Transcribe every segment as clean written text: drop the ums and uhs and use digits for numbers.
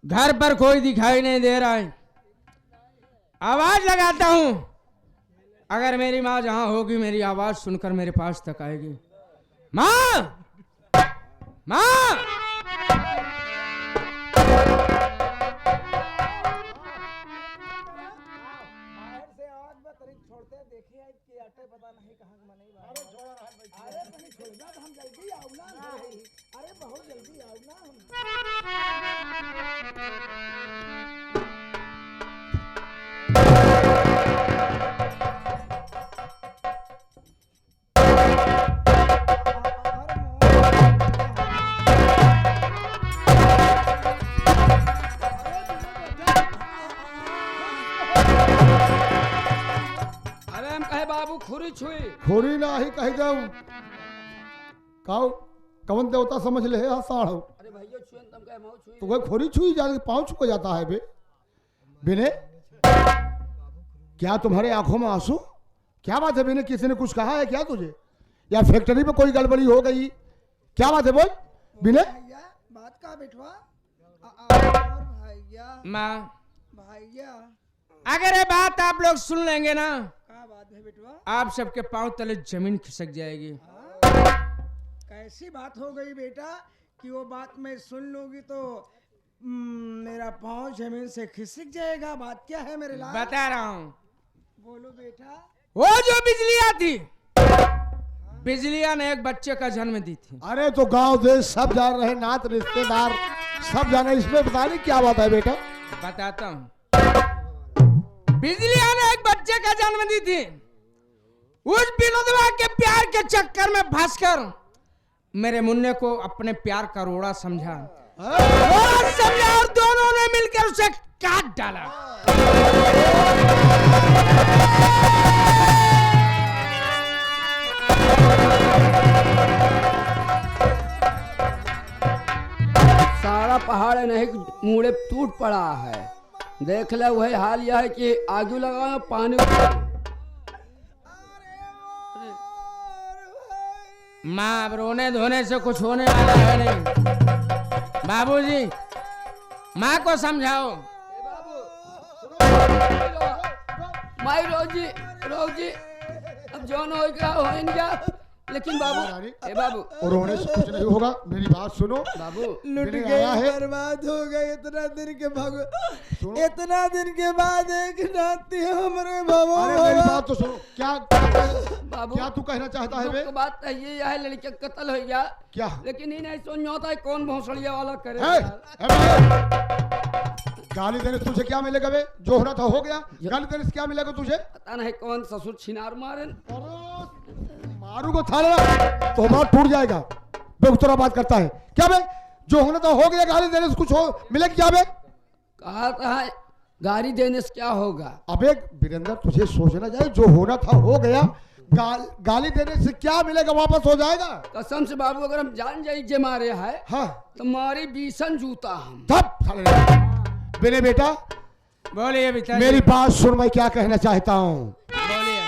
घर पर कोई दिखाई नहीं दे रहा है। आवाज लगाता हूं, अगर मेरी माँ जहां होगी मेरी आवाज सुनकर मेरे पास तक आएगी। माँ, माँ, अरे बहुत जल्दी आओ ना। अरे हम कहे बाबू खुरी छुई। खोरी ना ही कह जाऊं काऊ कवन देवता समझ ले है साढ़। अरे भैया छुई तुम कहे मऊ छुई। तो वह खोरी छुई जाके पाँव छू जाता है बे। बिने क्या तुम्हारे आंखों में आंसू? क्या बात है बिने? किसी ने कुछ कहा है क्या तुझे, या फैक्ट्री में कोई गड़बड़ी हो गई? क्या बात है बोल बिने। भैया बात का बिठवा भैया माँ, भैया अगर ये बात आप लोग सुन लेंगे ना, क्या बात है बिठवा? आप सबके पांव तले जमीन खिसक जाएगी। कैसी बात हो गई बेटा कि वो बात मैं सुन लूंगी तो मेरा पाँव जमीन से खिसक जाएगा? बात क्या है मेरे लाल? बता रहा हूँ। बोलो बेटा। वो जो बिजलियाँ थी, बिजलियाँ ने एक बच्चे का जन्म दी थी। अरे तो गांव देश सब जान रहे, नात रिश्तेदार सब जाने, इसमें बता नहीं क्या बात है बेटा। बताता हूँ। बिजलियाँ ने एक बच्चे का जन्म दी थी। उस विनोदवा के प्यार के चक्कर में फंसकर मेरे मुन्ने को अपने प्यार का रोड़ा समझा और दोनों ने मिलकर उसे काट डाला। सारा पहाड़ नहीं मुड़े टूट पड़ा है। देख ले वही हाल यह है कि आग लगा पानी। माँ, अब रोने धोने से कुछ होने वाला है नहीं। बाबूजी, माँ को समझाओ। माई रोजी अब जौन हो गया हो इनका, लेकिन बाबू ए बाबू और रोने से कुछ नहीं होगा, मेरी बात सुनो। बाबू लुट बिने गए, आया है। बर्बाद हो गए इतना दिन के इतना दिन के बाद एक नाती हमारे बाबू। अरे मेरी बात तो सुनो। क्या बाबू क्या तू कहना चाहता है बे? तो बात ये है लड़के का कत्ल हो गया, क्या लेकिन ये नहीं समझ होता है कौन भौसड़िया वाला करे। गाली देने से तुझे क्या मिलेगा बे? जो होना था हो गया। गाली देने से क्या मिलेगा तुझे? पता नहीं कौन ससुर छिनार मारे। मारू को थाला तो हमारा टूट जाएगा। बेगुतरा बात करता है क्या बे? जो होना था हो गया, गाली देने से कुछ हो मिलेगा क्या बे? कहा था गाड़ी देने से क्या होगा? अबे वीरेंद्र, तुझे सोचना चाहिए, जो होना था हो गया। गाली देने से क्या मिलेगा? वापस हो जाएगा। कसम से बाबू अगर हम जान जाए जे मारे है हाँ तो मारी बीसन जूता हम। तब बिने बेटा बोलिए पिताजी। मेरी बात सुन, मैं क्या कहना चाहता हूँ। बोलिए।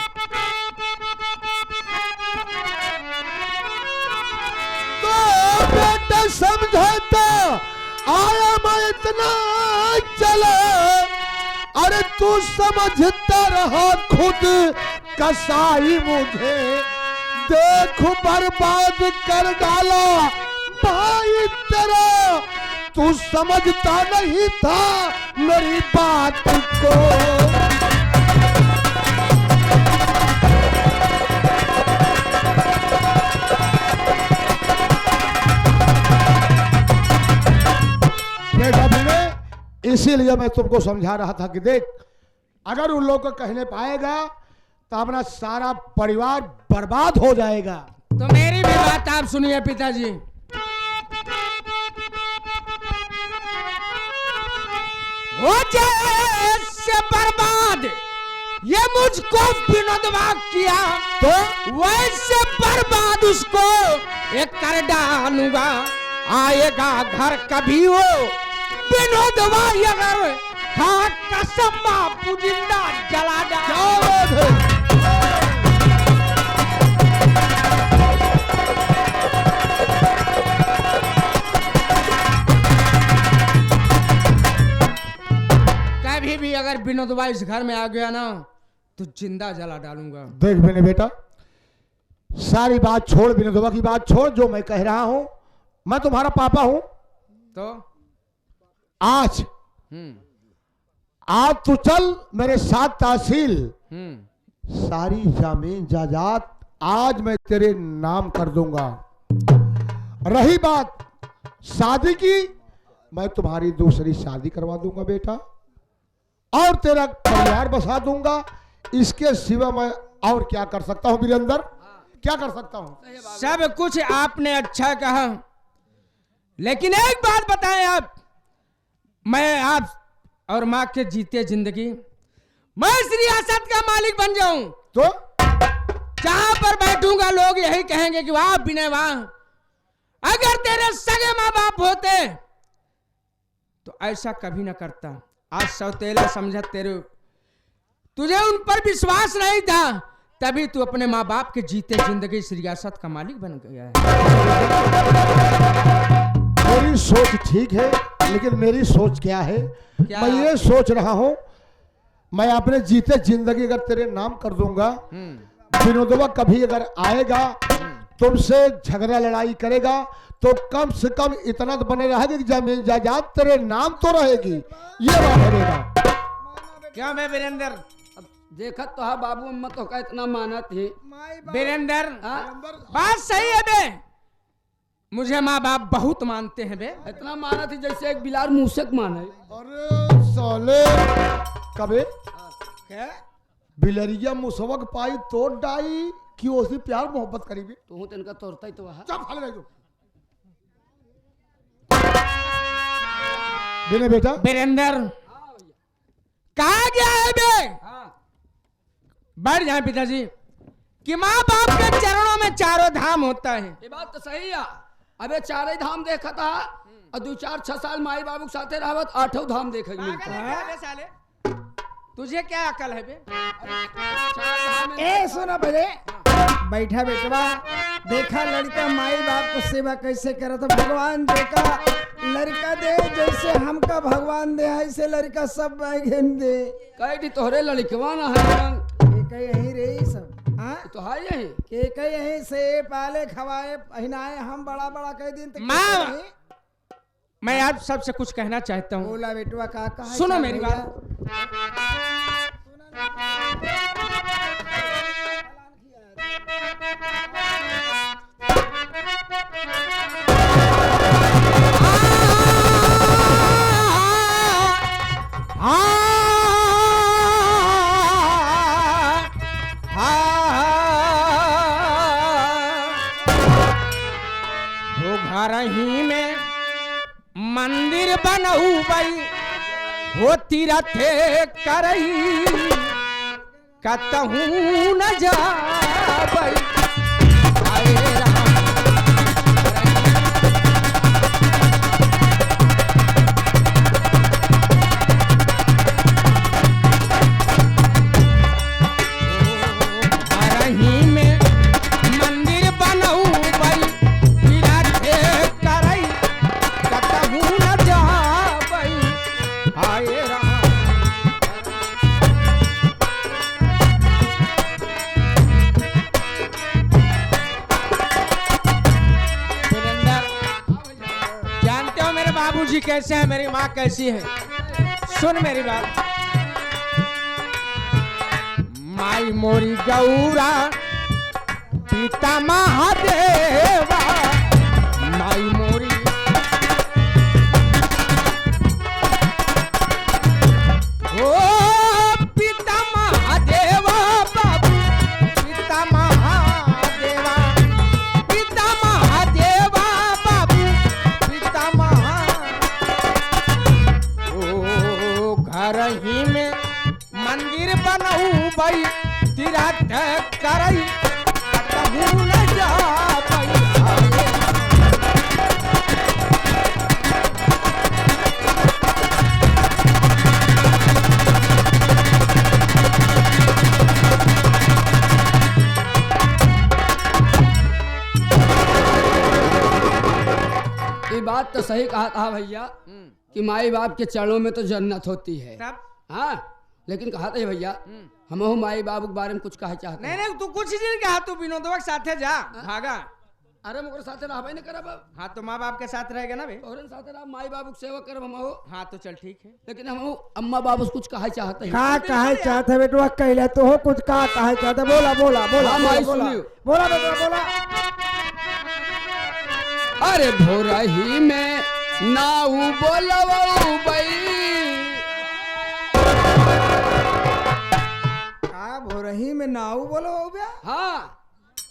तो बेटा समझाता आया मैं इतना चला, अरे तू समझता रहा खुद कसाई मुझे, देख बर्बाद कर डाला भाई तेरा। तू समझता नहीं था मेरी बात को। बेटा बिने, इसीलिए मैं तुमको समझा रहा था कि देख, अगर उन लोग को कहने पाएगा तो अपना सारा परिवार बर्बाद हो जाएगा। तो मेरी भी बात आप सुनिए पिताजी। हो जाए से बर्बाद ये मुझको विनोदवा किया, तो वैसे बर्बाद उसको एक कर डालूंगा। आएगा घर कभी वो विनोदवा, अगर हाँ कसम बापू जिंदा जला डाल। विनोदवा इस घर में आ गया ना तो जिंदा जला डालूंगा। देख मैंने बेटा, सारी बात छोड़, विनोदवा की बात छोड़। जो मैं कह रहा हूं, मैं तुम्हारा पापा हूं। तो आज तू चल मेरे साथ तहसील, सारी जमीन जायदाद आज मैं तेरे नाम कर दूंगा। रही बात शादी की, मैं तुम्हारी दूसरी शादी करवा दूंगा बेटा, और तेरा परिवार बसा दूंगा। इसके सिवा मैं और क्या कर सकता हूं वीरेंद्र, क्या कर सकता हूं? सब कुछ आपने अच्छा कहा, लेकिन एक बात बताएं आप, मैं आप और माँ के जीते जिंदगी मैं इस रियासत का मालिक बन जाऊं तो जहां पर बैठूंगा लोग यही कहेंगे कि वाह विनय वाह, अगर तेरे सगे माँ बाप होते तो ऐसा कभी ना करता। आज सौतेला समझा तुझे उन पर विश्वास नहीं था, तभी तू अपने माँ बाप के जीते जिंदगी इस रियासत का मालिक बन गया है। मेरी सोच ठीक है, लेकिन मेरी सोच क्या है? क्या? मैं ये सोच रहा हूं, मैं अपने जीते जिंदगी अगर तेरे नाम कर दूंगा, विनोदवा कभी अगर आएगा तुमसे झगड़ा लड़ाई करेगा तो कम से कम इतना तो बने रहेगा कि जमीन जायदाद तेरे नाम तो रहेगी। ये बात है बेटा। क्या मैं वीरेंद्र? अब देखत तो है बाबू अम्मा तो का इतना मानत है। वीरेंद्र हाँ? बात सही है बे, मुझे माँ बाप बहुत मानते हैं बे। इतना मानत है जैसे एक बिलार मूसक माने। अरे साले कबे क्या बिलरिया मुसवक पाई तो डाई कि उसी प्यार मोहब्बत करीबी। तो तिनका तोड़ता ही तो है। चल खाले रह जो। बिने बेटा, वीरेंद्र कहा गया है बे, बढ़ जाए पिताजी कि माँ बाप के चरणों में चारों धाम होता है। ये बात तो सही है। अबे चारे धाम देखा था और 2-4-6 साल माई बाबू के साथे रहत 8 धाम देखे मिलता है। साले तुझे क्या अकल है बे? 4 धाम ए सुना पहले, बैठा बेटवा, देखा लड़का माई बाप को सेवा कैसे करा था। भगवान देखा लड़का दे जैसे हमका भगवान दे, ऐसे लड़का सब बैगन दे। कई तोहरे लड़कवा ना है एक यही रे सब, हाँ तो है यही। एक यही से पाले खवाए पहनाए, हम बड़ा बड़ा कई दिन तक माँ! नहीं। मैं आप सबसे कुछ कहना चाहता हूँ। बोला बेटवा का कहा, सुनो मेरी बात। वो घर ही में मंदिर बनऊ बई हो तीरथ करई कतहू न जाबई। आए राम घर ही में मंदिर बनऊ बई तीरथ करई कतहू न जाबई। आए राम जानते हो मेरे बाबूजी कैसे हैं, मेरी माँ कैसी है? सुन मेरी बात। माई मोरी गौरा पिता महादेवा, माई मोरी ओ पिता महादेवा, बाबू पिता महादेवा, पिता महादेवा, बाबू पिता महा। ओ घर ही में मंदिर बनऊ बई तीरथ करई कतहू न जाबई। ये बात तो सही कहा था भैया कि माई बाप के चरणों में तो जन्नत होती है। तब हाँ, लेकिन कहा था भैया हम माई बाबू के बारे में कुछ कहा चाहते नहीं नहीं तू कुछ नहीं कहा, तू विनोदवा के साथे जा भागा। अरे मुकर साथे रहबे नहीं करब। हाँ तो माँ बाप के साथ रहेगा ना बे। तोहरे साथे रह माई बाबू के सेवा करब हम। हाँ तो चल ठीक है। लेकिन हम अम्मा बाबू से कुछ कहा चाहते हैं। का कहे चाहते बेटवा कहले तो हो कुछ का कहे चाहते बोला बोला बोला हाँ, बोला माई बोला सुनियो। बोला बेटवा बोला। अरे भोरही में नाऊ बोलवऊ बई। का भोरही में नाऊ बोलो हो गया। हाँ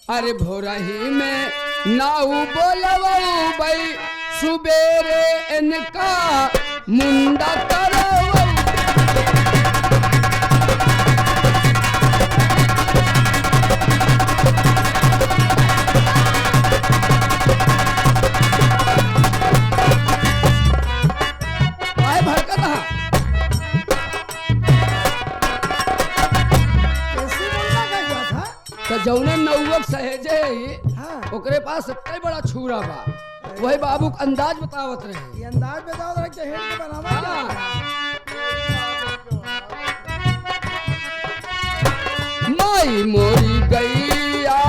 अरे भोरही में नाऊ बोलवऊ बई, सुबेरे इनका मुंडा करवऊ। आए भड़कत हा। कैसे बोलना का गया था। तो जौने नौवक सहेजे हाँ ओकरे पास सबसे बड़ा छुरा बा, वही बाबू का अंदाज बतावत रहे। ये अंदाज बताओ जरा कि हेड के बनावा क्या है? माई मोरी गैया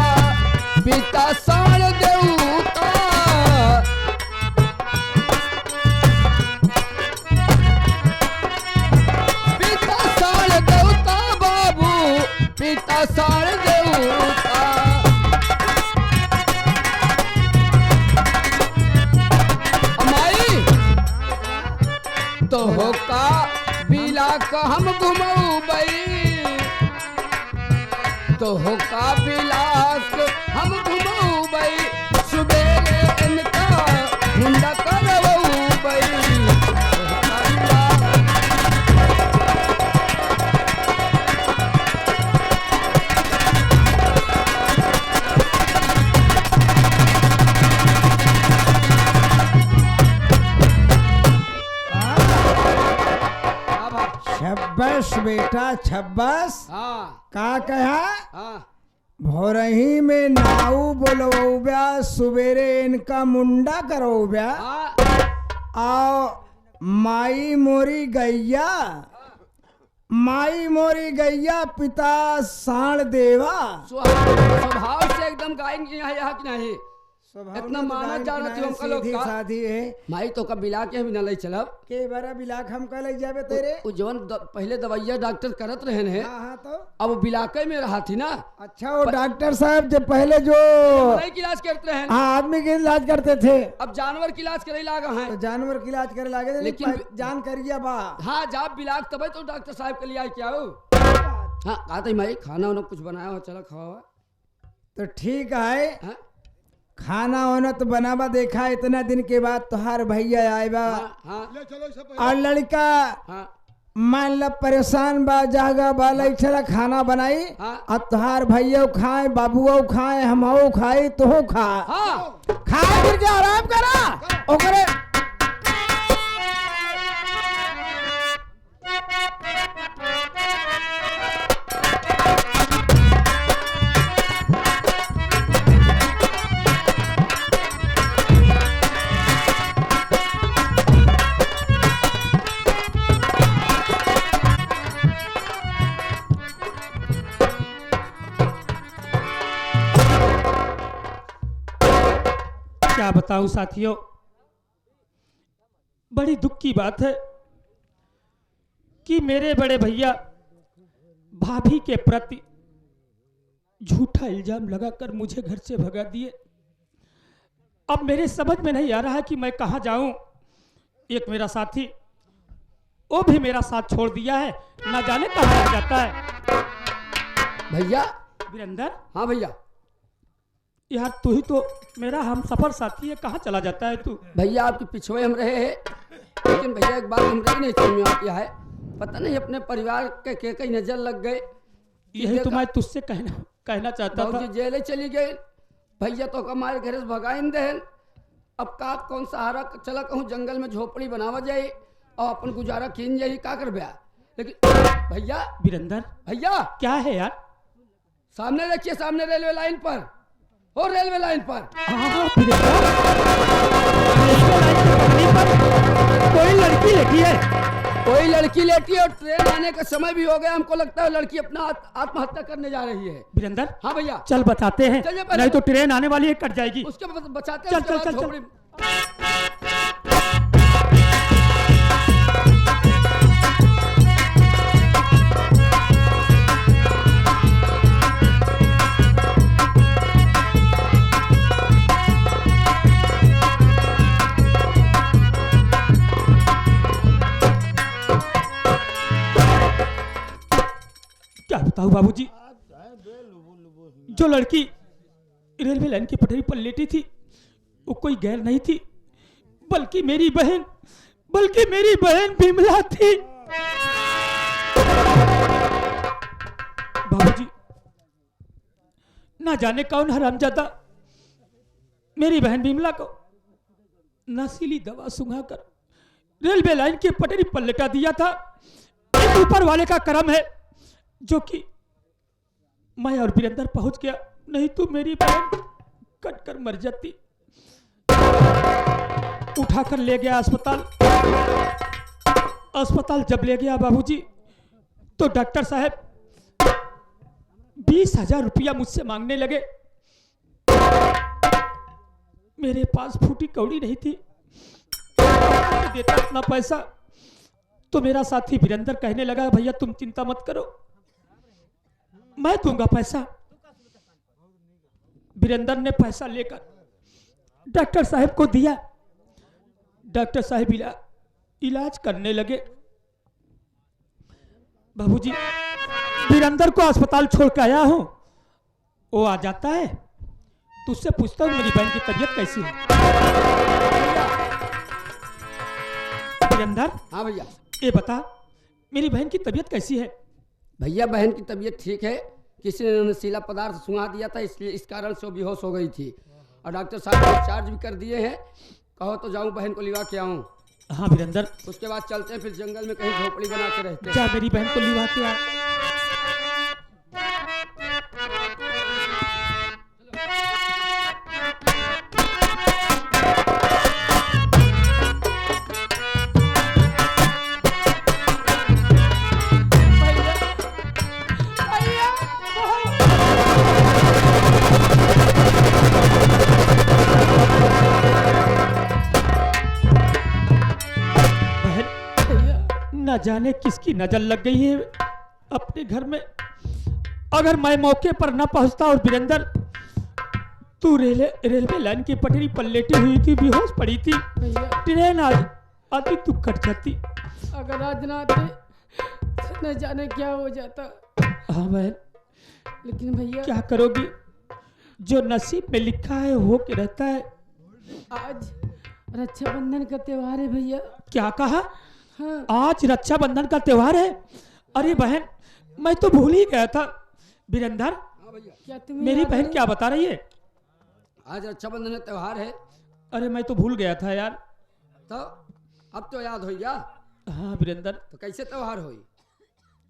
पिता साण देवता, पिता साण देवता बाबू, पिता साण देवता। माई तो हो का बिला का हम घुमऊ बई, तो हो का बिलास हम घुमऊ बई, सुबेरे इनका मुंडा करवऊ बई। छब्बस बेटा छब्बस हाँ का कहा हाँ भोरही में नाऊ बोलवोब्या, सुबेरे इनका मुंडा करोब्या। हाँ आओ माई मोरी गैया, माई मोरी गैया पिता साण देवा। स्वभाव से एकदम गायन की है यहाँ की नहीं। इतना माना जाना थी हमका लोग का। शादी है माई तो का बिला के भी न ले चलब के बरा बिलाक हम का ले जाबे तेरे। उ जवन पहले दवाइया डॉक्टर करत रहे हैं, हाँ हाँ तो अब बिलाके में रहा थी ना। अच्छा वो डॉक्टर साहब जो पहले जो नहीं की इलाज करते हैं, हाँ आदमी के इलाज करते थे, अब जानवर की इलाज करे लागा तो है। जानवर के इलाज करे लागे थे, लेकिन- लेकिन जानकारिया बा। हाँ जाब बिलाक तब तो डॉक्टर साहब के लिए आई क्या हो। हाँ कहा था माई खाना वाना कुछ बनाया हो, चलो खाओ। तो ठीक है हाँ खाना वाना तो बनावा देखा इतना दिन के बाद तुहार भैया आएगा हाँ ले चलो इसे पहले। और लड़का हाँ मान ला परेशान बा जागा बा लइछला खाना बनाई हाँ। और तुहार भैया खाए बाबुओ खाए हमहू खाई तो खा हाँ खा फिर के आराम करा ओकरे क्या बताऊं साथियों, बड़ी दुख की बात है कि मेरे बड़े भैया भाभी के प्रति झूठा इल्जाम लगाकर मुझे घर से भगा दिए। अब मेरे समझ में नहीं आ रहा है कि मैं कहाँ जाऊं। एक मेरा साथी वो भी मेरा साथ छोड़ दिया है, ना जाने कहाँ रह जाता है। भैया। वीरेंद्र, हाँ भैया। यार तू ही तो मेरा हम सफर साथी है, कहाँ चला जाता है तू? भैया आपके पिछुए हम रहे हैं, लेकिन भैया एक बात हमरे नहीं समझ में आती है, पता नहीं अपने परिवार के कई नजर लग गए। यही तो मैं तुझसे कहना चाहता था। बाबूजी जेल चली गए, भैया तो हमारे घर से भगाइन दे। अब का कौन सहारा चला कहूँ जंगल में झोपड़ी बनावा जाए और अपन गुजारा कीन जाए, का कर बया। लेकिन भैया वीरेंद्र भैया क्या है यार? सामने देखिए, सामने रेलवे लाइन पर हो, रेलवे लाइन पर कोई लड़की लगी है। कोई लड़की लेटी है और ट्रेन आने का समय भी हो गया, हमको लगता है लड़की अपना आत्महत्या करने जा रही है। वीरेंद्र हाँ भैया, चल बताते हैं, चलिए पहले। नहीं तो ट्रेन आने वाली है, कट जाएगी। उसके बचाते चल, हैं, उसके चल, बाद चल, चल। झोपड़ी। क्या बताऊं बाबूजी, जो लड़की रेलवे लाइन की पटरी पर लेटी थी वो कोई गैर नहीं थी, बल्कि मेरी बहन बिमला थी। बाबूजी, ना जाने कौन हरामजादा मेरी बहन बिमला को नशीली दवा सुंघाकर रेलवे लाइन की पटरी पर लेटा दिया था। ये ऊपर वाले का करम है जो कि मैं और वीरेंद्र पहुंच गया, नहीं तो मेरी बहन कट कर मर जाती। उठाकर ले गया अस्पताल जब ले गया बाबूजी, तो डॉक्टर साहब 20,000 रुपया मुझसे मांगने लगे। मेरे पास फूटी कौड़ी नहीं थी, देता इतना पैसा। तो मेरा साथी वीरेंद्र कहने लगा, भैया तुम चिंता मत करो, मैं दूंगा पैसा। वीरेंद्र ने पैसा लेकर डॉक्टर साहब को दिया। डॉक्टर साहब इलाज करने लगे। बाबूजी, वीरेंद्र को अस्पताल छोड़ के आया हूं, वो आ जाता है तो उससे पूछता हूं मेरी बहन की तबीयत कैसी है। वीरेंद्र, हाँ भैया। ये बता मेरी बहन की तबीयत कैसी है? भैया बहन की तबीयत ठीक है, किसी ने नशीला पदार्थ सुंघा दिया था, इसलिए इस कारण से वो बेहोश हो गई थी और डॉक्टर साहब ने डिस्चार्ज भी कर दिए हैं। कहो तो जाऊं बहन को लिवा के आऊं? हाँ वीरेंद्र, उसके बाद चलते हैं, फिर जंगल में कहीं झोपड़ी बना के रहते हैं। जा मेरी बहन को लिवा के आ। न जाने किसकी नजर लग गई है अपने घर में। अगर मैं मौके पर न पहुंचता और वीरेंद्र तू रेलवे लाइन की पटरी पर लेटी हुई थी, बेहोश पड़ी थी, ट्रेन आती तू कट जाती। अगर आज ना आते तो न जाने क्या हो जाता। हाँ बहन, लेकिन भैया क्या करोगी, जो नसीब में लिखा है हो के रहता है। आज रक्षाबंधन का त्योहार है भैया। क्या कहा? हाँ, आज रक्षाबंधन का त्योहार है? अरे बहन, मैं तो भूल ही गया था। वीरेंद्र, हाँ भैया, क्या तुम्हें मेरी याद बहन नहीं? क्या बता रही है? आज रक्षाबंधन का त्योहार है। अरे मैं तो भूल गया था यार। तो अब तो याद हो गया। हाँ वीरेंद्र, तो कैसे त्योहार हुई?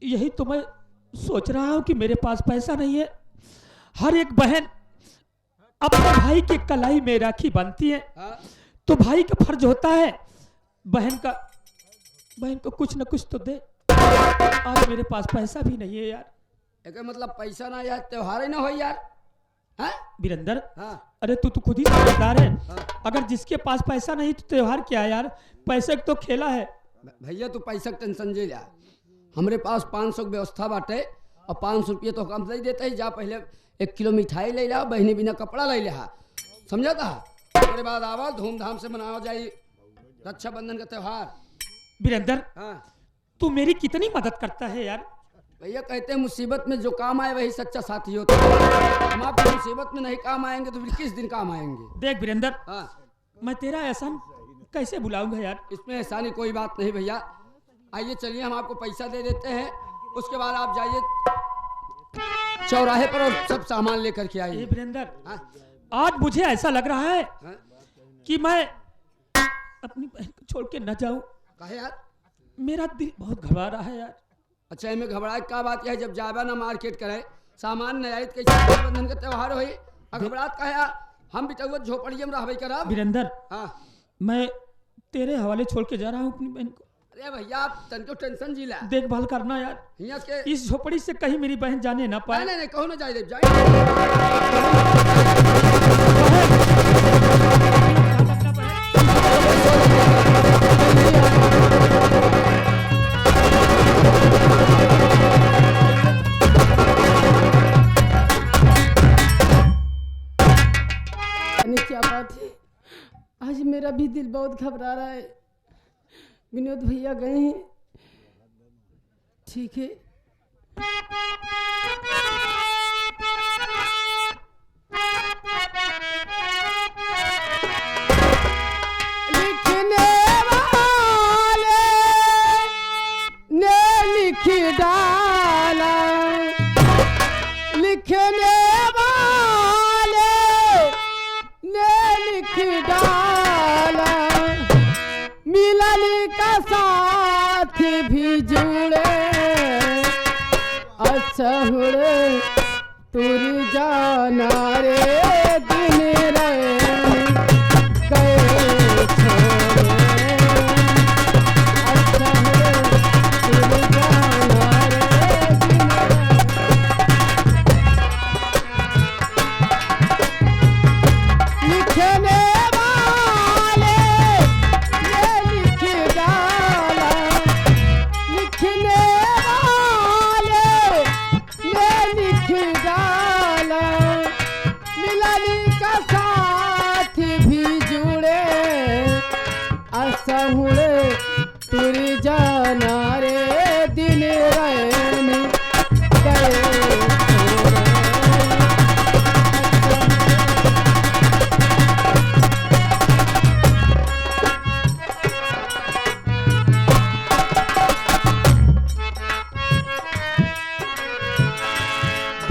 यही तो मैं सोच रहा हूँ कि मेरे पास पैसा नहीं है। हर एक बहन अपने भाई के कलाई में राखी बांधती है, हाँ? तो भाई का फर्ज होता है बहन को कुछ न कुछ तो दे। आज मेरे पास पैसा भी नहीं है यार। एक मतलब पैसा ना यार, त्योहार ही ना हो यार। हाँ? वीरेंद्र, हाँ, अरे तू तो खुद ही समझदार है। हाँ। अगर जिसके पास पैसा नहीं तो त्योहार क्या है यार, पैसे का तो खेला है। भैया तू पैसा का टेंशन जे लिया। हमरे पास 500 की व्यवस्था बाटे और 500 रुपये तो हम नहीं देते ही। जा पहले 1 किलो मिठाई ले ला, बहनी बिना कपड़ा ले लिया, समझा था? उसके बाद आवा धूमधाम से मनावा जाए रक्षाबंधन का त्योहार। वीरेंद्र, हाँ तू मेरी कितनी मदद करता है यार। भैया, कहते हैं मुसीबत में जो काम आए वही सच्चा साथी होता है। हम आपकी मुसीबत में नहीं काम आएंगे तो फिर किस दिन काम आएंगे? देख वीरेंद्र, हाँ, मैं तेरा एहसान कैसे भुलाऊंगा यार। इसमें एहसानी कोई बात नहीं भैया। आइए चलिए, हम आपको पैसा दे देते हैं, उसके बाद आप जाइए चौराहे पर और सब सामान लेकर के ए आइए। वीरेंद्र, हाँ? आज मुझे ऐसा लग रहा है हाँ? कि मैं अपनी बहन को छोड़ के न जाऊं। कहे यार? मेरा दिल बहुत घबरा रहा है यार। अच्छा, इनमें घबराहट का बात यह है, जब जाबा ना मार्केट करे सामान न आई तो कैसे रक्षाबंधन का त्योहार होई? घबराहट का है? हम बिटुआ झोपड़िए में रहबे करब। वीरेंद्र, हाँ, मैं तेरे हवाले छोड़ के जा रहा हूँ अपनी बहन को। अरे भैया आप तनको टेंशन जी ला देखभाल करना यार, हियां के इस झोपड़ी से कहीं मेरी बहन जाने ना पाए। नहीं नहीं कहो ना जाए जाए क्या बात है, आज मेरा भी दिल बहुत घबरा रहा है। विनोद भैया गए हैं, ठीक है। लिखने वाले ने लिख डाला, लिखने वाले ने लिख डाला, मिलन का साथ भी जुड़े, अच्छा हुए तुर जाना रे दिन रैन गए छोड़े, अच्छा हुए तुर जाना रे दिन लिखने वाले ये लिख डाला, लिखने वाले ये लिख डाला, मिलन का साथ भी जुड़े, आशा हुए तुर जाना रे दिन रैन गए छोड़े।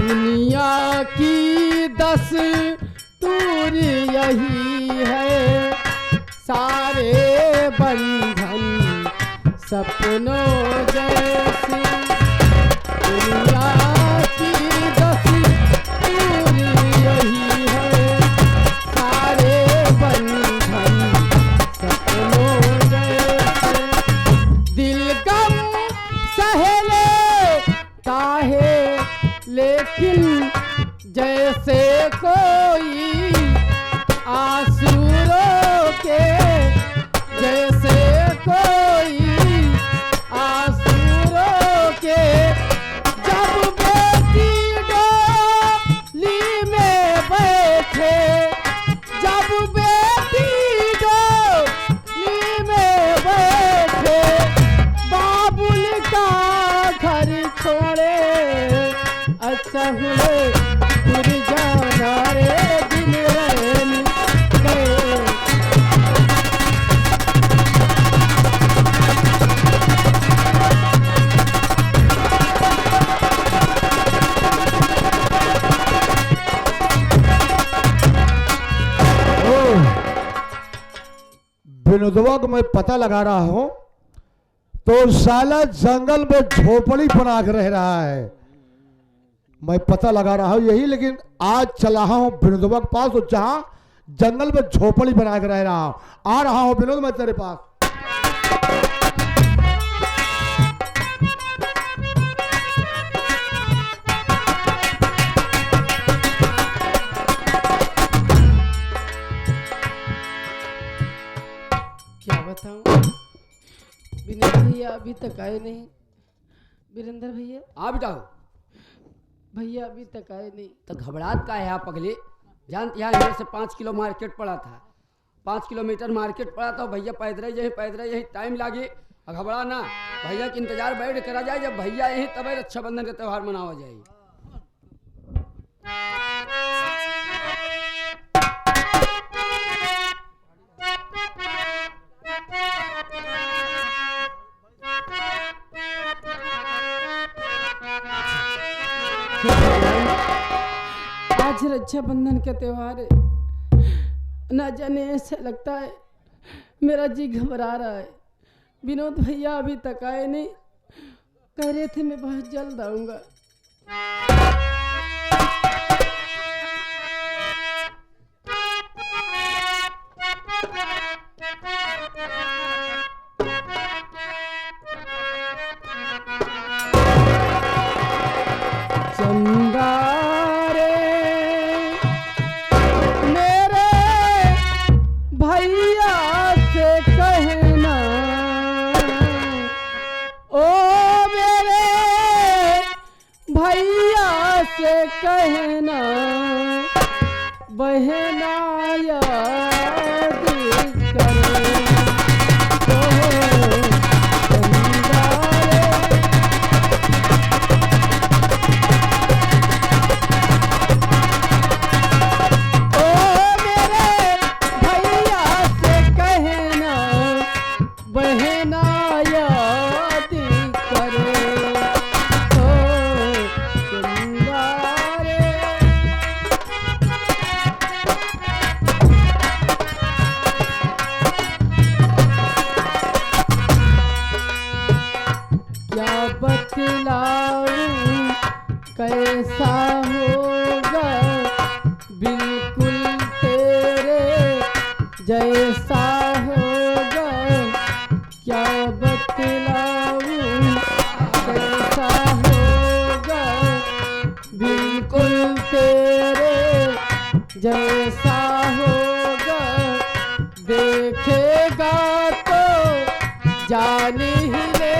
दुनिया की दस्तूर यही है, सारे बंधन सपनों जैसे, दुनिया की दस्तूर यही है, सारे बंधन सपनों जैसे, दिल गम सहले काहे लेकिन जैसे कोई आंसू रोके, जैसे कोई आंसू रोके, जब बेटी डोली में बैठे, जब बेटी डोली में बैठे, बाबुल का घर छोड़े, अच्छा हुए तुर जाना रे दिन रैन गए। विनोदवा को मैं पता लगा रहा हूं, तो साला जंगल में झोपड़ी बना के रह रहा है। मैं पता लगा रहा हूं यही, लेकिन आज चला हूं विनोदवा के पास, तो जहां जंगल में झोपड़ी बना के रह रहा हूं। आ रहा हूं विनोद मैं तेरे पास। क्या बताऊं, विनोद भैया अभी तक आए नहीं। वीरेंद्र भैया, आप जाओ भैया अभी तक आए नहीं। तो घबराहट का है आप अगले जानते यहाँ यहाँ से 5 किलो मार्केट पड़ा था, 5 किलोमीटर मार्केट पड़ा था। भैया पैदल यही टाइम लागे, घबरा ना, भैया के इंतजार बैठ करा जाए, जब भैया यही तब रक्षाबंधन का त्यौहार मनावा जाए। आज रक्षाबंधन का त्योहार है, ना जाने ऐसा लगता है मेरा जी घबरा रहा है। विनोद भैया अभी तक आए नहीं, कह रहे थे मैं बहुत जल्द आऊंगा। भैया से कहना, ओ मेरे भैया से कहना, बहना याद करे तो चंदा रे। ओ मेरे भैया से कहना, बहना याद करे तो चंदा रे। क्या बतलाऊं कैसा होगा, बिल्कुल तेरे जैसा होगा। क्या बतलाऊं कैसा होगा, बिल्कुल तेरे जैसा होगा। देखेगा तो जान ही ले